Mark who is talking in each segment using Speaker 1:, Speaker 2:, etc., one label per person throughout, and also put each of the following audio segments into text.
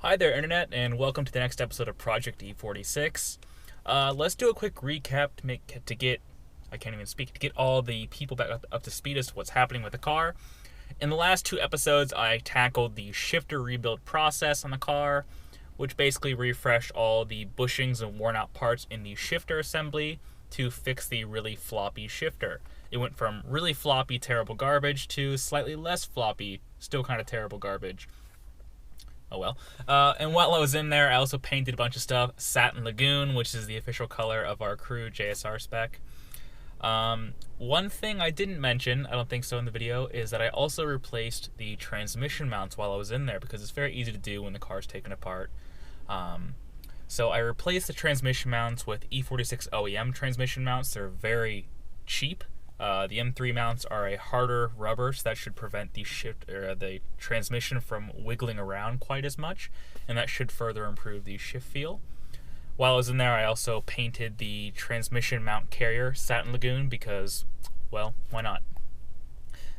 Speaker 1: Hi there, Internet, and welcome to the next episode of Project E46. Let's do a quick recap to get all the people back up to speed as to what's happening with the car. In the last two episodes, I tackled the shifter rebuild process on the car, which basically refreshed all the bushings and worn out parts in the shifter assembly to fix the really floppy shifter. It went from really floppy, terrible garbage to slightly less floppy, still kind of terrible garbage. Oh well. And while I was in there, I also painted a bunch of stuff. Satin Lagoon, which is the official color of our crew JSR spec. One thing I didn't mention, I don't think so in the video, is that I also replaced the transmission mounts while I was in there, because it's very easy to do when the car's taken apart. So I replaced the transmission mounts with E46 OEM transmission mounts. They're very cheap. The M3 mounts are a harder rubber, so that should prevent the transmission from wiggling around quite as much, and that should further improve the shift feel. While I was in there, I also painted the transmission mount carrier Satin Lagoon because, well, why not?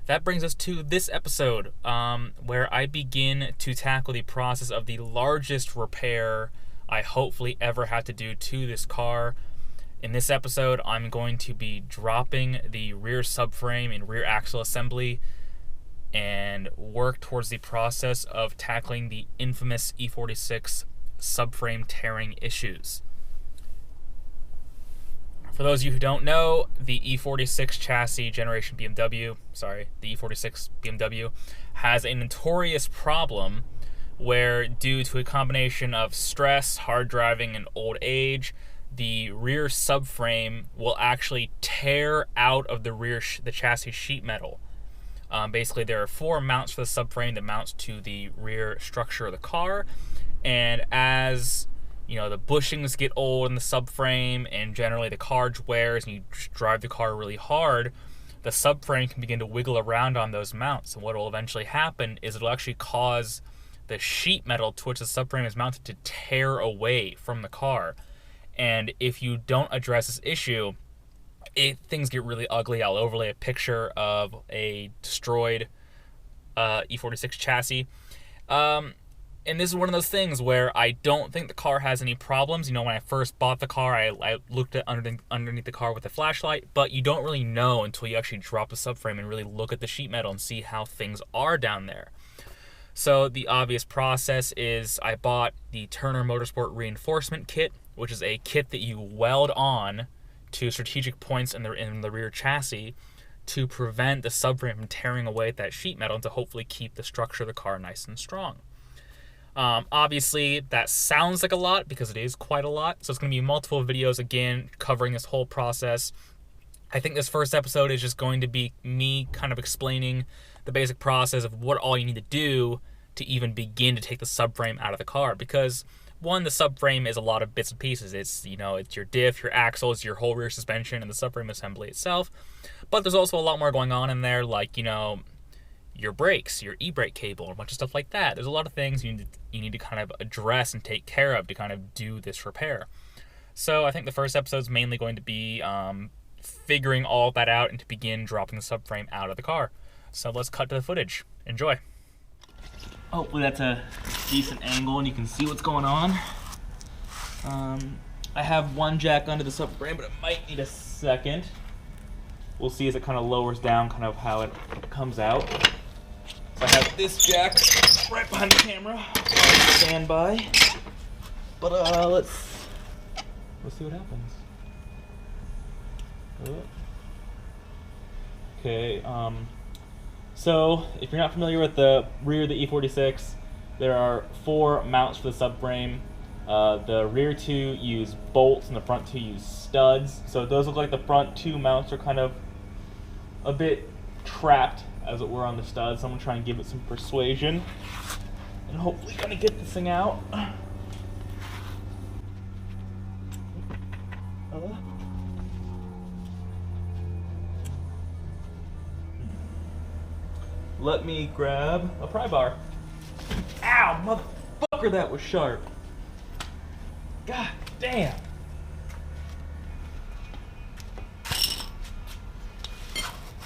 Speaker 1: That brings us to this episode, where I begin to tackle the process of the largest repair I hopefully ever have to do to this car. In this episode, I'm going to be dropping the rear subframe and rear axle assembly and work towards the process of tackling the infamous E46 subframe tearing issues. For those of you who don't know, the E46 chassis generation the E46 BMW has a notorious problem where, due to a combination of stress, hard driving, and old age, the rear subframe will actually tear out of the chassis sheet metal. Basically, there are four mounts for the subframe that mounts to the rear structure of the car, and as the bushings get old in the subframe and generally the car wears and you drive the car really hard, the subframe can begin to wiggle around on those mounts, and what will eventually happen is it'll actually cause the sheet metal to which the subframe is mounted to tear away from the car. And if you don't address this issue, things get really ugly. I'll overlay a picture of a destroyed E46 chassis. And this is one of those things where I don't think the car has any problems. When I first bought the car, I looked at underneath the car with a flashlight, but you don't really know until you actually drop the subframe and really look at the sheet metal and see how things are down there. So the obvious process is I bought the Turner Motorsport reinforcement kit, which is a kit that you weld on to strategic points in the rear chassis to prevent the subframe from tearing away at that sheet metal and to hopefully keep the structure of the car nice and strong. Obviously, that sounds like a lot because it is quite a lot, so it's going to be multiple videos again covering this whole process. I think this first episode is just going to be me kind of explaining the basic process of what all you need to do to even begin to take the subframe out of the car, because one, the subframe is a lot of bits and pieces. It's it's your diff, your axles, your whole rear suspension, and the subframe assembly itself. But there's also a lot more going on in there, like your brakes, your e-brake cable, a bunch of stuff like that. There's a lot of things you need to kind of address and take care of to kind of do this repair. So I think the first episode is mainly going to be figuring all that out and to begin dropping the subframe out of the car. So let's cut to the footage. Enjoy. Hopefully that's a decent angle and you can see what's going on. I have one jack under the subframe, but it might need a second. We'll see as it kind of lowers down kind of how it comes out. So I have this jack right behind the camera, standby. But let's see what happens. Okay, so if you're not familiar with the rear of the E46, there are four mounts for the subframe. The rear two use bolts and the front two use studs. So it does look like the front two mounts are kind of a bit trapped, as it were, on the studs. So I'm going to try and give it some persuasion and hopefully going to get this thing out. Let me grab a pry bar. Ow, motherfucker, that was sharp. God damn.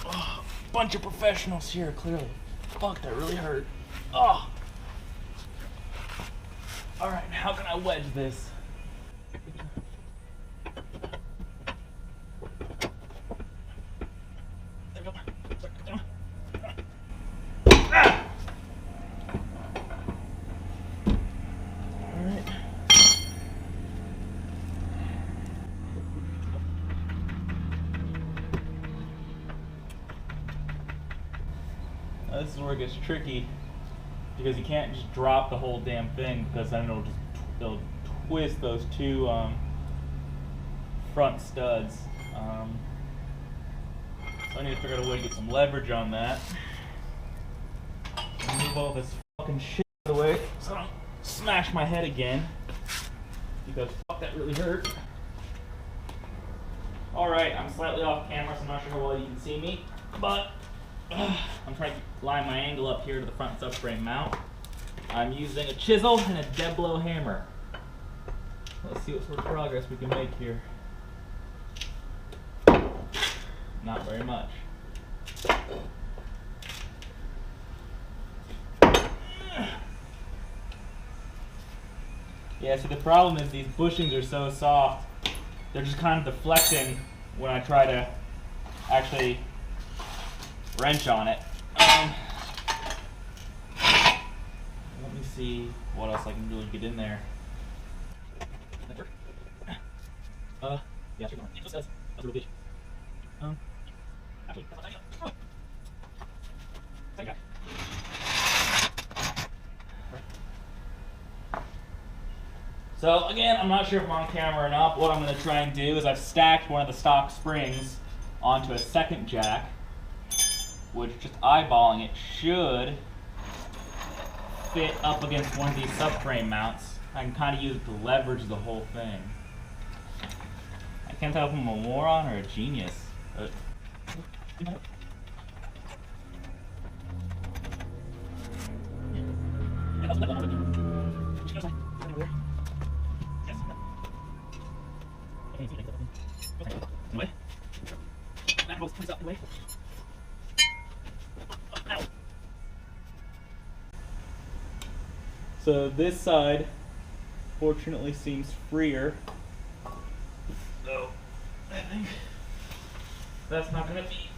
Speaker 1: Oh, bunch of professionals here, clearly. Fuck, that really hurt. Oh. trying to wedge this. There we go. Ah! All right. Now this is where it gets tricky, because you can't just drop the whole damn thing, because then it'll twist those two front studs. So I need to figure out a way to get some leverage on that. Move all this fucking shit out of the way so I don't smash my head again, because fuck, that really hurt. Alright, I'm slightly off camera, so I'm not sure how well you can see me, but I'm trying to line my angle up here to the front subframe mount. I'm using a chisel and a dead blow hammer. Let's see what sort of progress we can make here. Not very much. Yeah, so the problem is these bushings are so soft, they're just kind of deflecting when I try to actually wrench on it. Let me see what else I can really get in there. Yeah, sure. That's a little bit. Actually, okay. So again, I'm not sure if I'm on camera or not, but what I'm going to try and do is I've stacked one of the stock springs onto a second jack, which, just eyeballing it, should fit up against one of these subframe mounts. I can kind of use it to leverage the whole thing. I can't tell if I'm a moron or a genius. So this side fortunately seems freer. So I think that's not going to be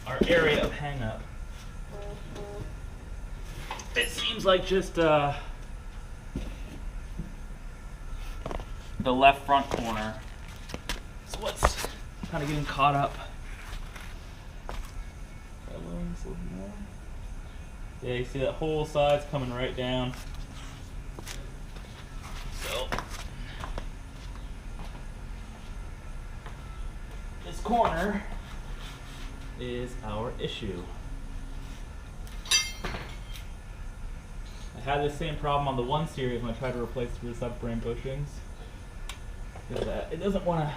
Speaker 1: our area of hang up. It seems like just the left front corner. So what's kind of getting caught up. Yeah, you see that whole side's coming right down. So this corner is our issue. I had the same problem on the 1 series when I tried to replace the subframe bushings. It doesn't want to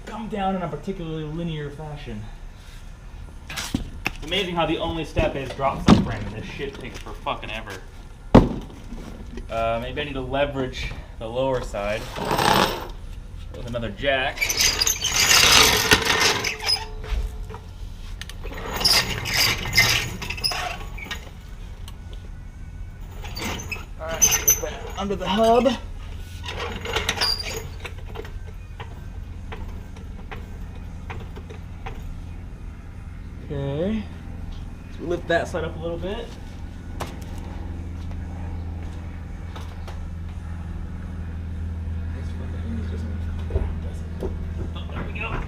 Speaker 1: come down in a particularly linear fashion. It's amazing how the only step is drop subframe, and this shit takes for fucking ever. Maybe I need to leverage the lower side with another jack. Alright, get that under the hub. Okay, so lift that side up a little bit. Oh, there we go.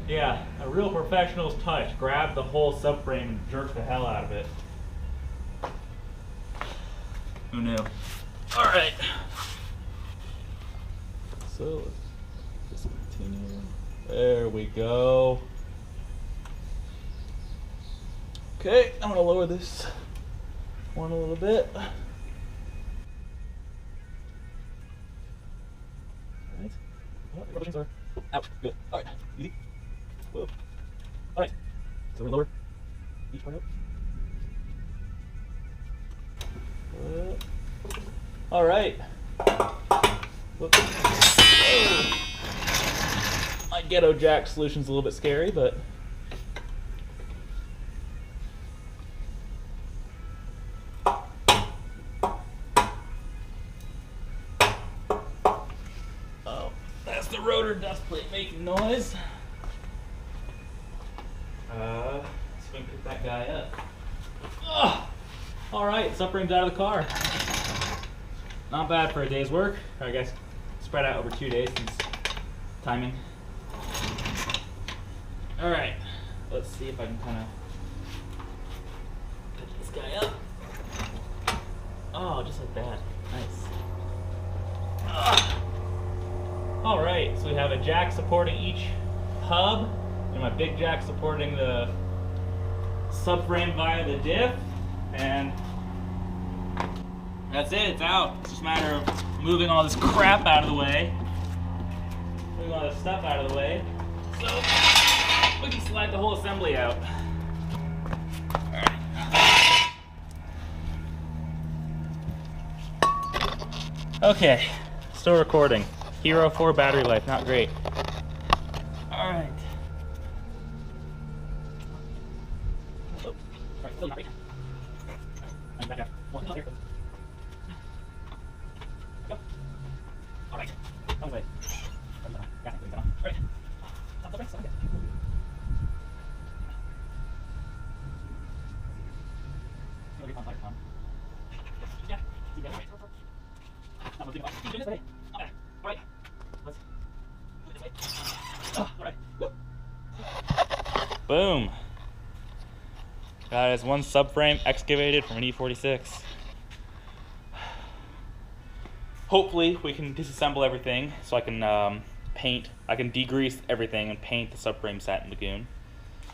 Speaker 1: Yeah, a real professional's touch. Grab the whole subframe and jerk the hell out of it. Who knew? All right. So let's just continue. There we go. Okay, I'm gonna lower this one a little bit. Alright. Oh, the bushings are out. Good. Alright. Easy. Whoa. Alright. So we're gonna lower each part out. Alright. My ghetto jack solution's a little bit scary, but rotor dust plate making noise. So we can pick that guy up. Ugh. All right, subframe's out of the car. Not bad for a day's work. I guess spread out over 2 days since timing. All right, let's see if I can kind of pick this guy up. Oh, just like that. Nice. Ugh. All right, so we have a jack supporting each hub, and my big jack supporting the subframe via the diff, and that's it, it's out. It's just a matter of moving all this crap out of the way, moving all this stuff out of the way, so we can slide the whole assembly out. All right. Okay, still recording. Hero 4 battery life, not great. All right. Oh, right, still not great. I'm back up. One, here. Go. All right. All the way. Got it. All right. Stop, stop, stop. Yeah. Boom. That is one subframe excavated from an E46. Hopefully we can disassemble everything so I can I can degrease everything and paint the subframe set in Lagoon.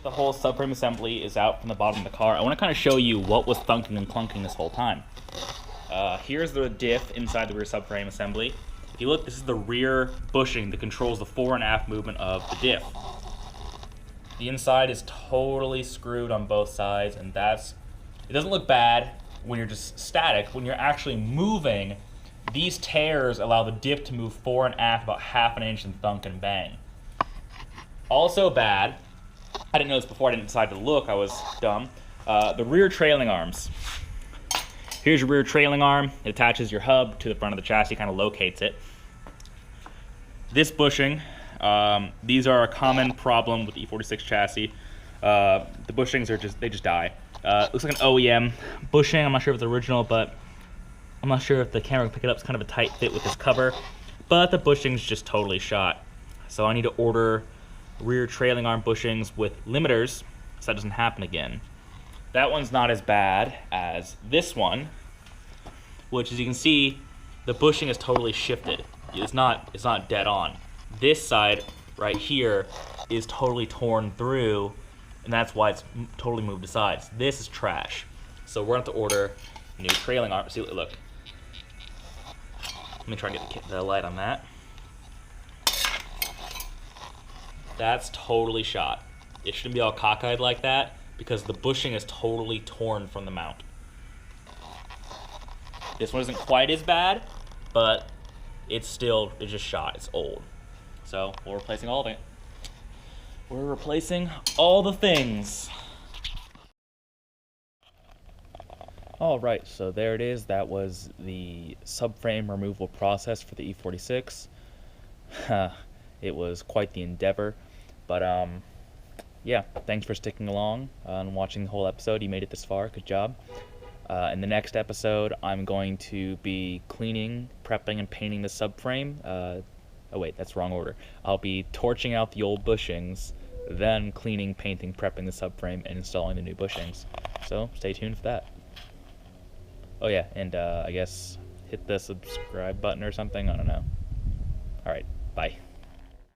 Speaker 1: The whole subframe assembly is out from the bottom of the car. I want to kind of show you what was thunking and clunking this whole time. Here's the diff inside the rear subframe assembly. If you look, this is the rear bushing that controls the fore and aft movement of the diff. The inside is totally screwed on both sides, and it doesn't look bad when you're just static. When you're actually moving, these tears allow the diff to move fore and aft about ½ an inch and thunk and bang. Also bad, I didn't know this before, I didn't decide to look, I was dumb. The rear trailing arms. Here's your rear trailing arm. It attaches your hub to the front of the chassis, kind of locates it. This bushing, these are a common problem with the E46 chassis. The bushings they just die. Looks like an OEM bushing. I'm not sure if it's original, but I'm not sure if the camera can pick it up. It's kind of a tight fit with this cover, but the bushing's just totally shot. So I need to order rear trailing arm bushings with limiters so that doesn't happen again. That one's not as bad as this one, which, as you can see, the bushing is totally shifted. It's not dead on. This side right here is totally torn through, and that's why it's totally moved to sides. This is trash. So we're going to have to order new trailing arm. See, look. Let me try and get the light on that. That's totally shot. It shouldn't be all cockeyed like that because the bushing is totally torn from the mount. This one isn't quite as bad, but it's just shot. It's old. So we're replacing all of it. We're replacing all the things. All right, so there it is. That was the subframe removal process for the E46. It was quite the endeavor, but yeah, thanks for sticking along and watching the whole episode. You made it this far. Good job. In the next episode, I'm going to be cleaning, prepping, and painting the subframe. Oh wait, that's wrong order. I'll be torching out the old bushings, then cleaning, painting, prepping the subframe, and installing the new bushings. So stay tuned for that. Oh yeah, and I guess hit the subscribe button or something. I don't know. All right, bye.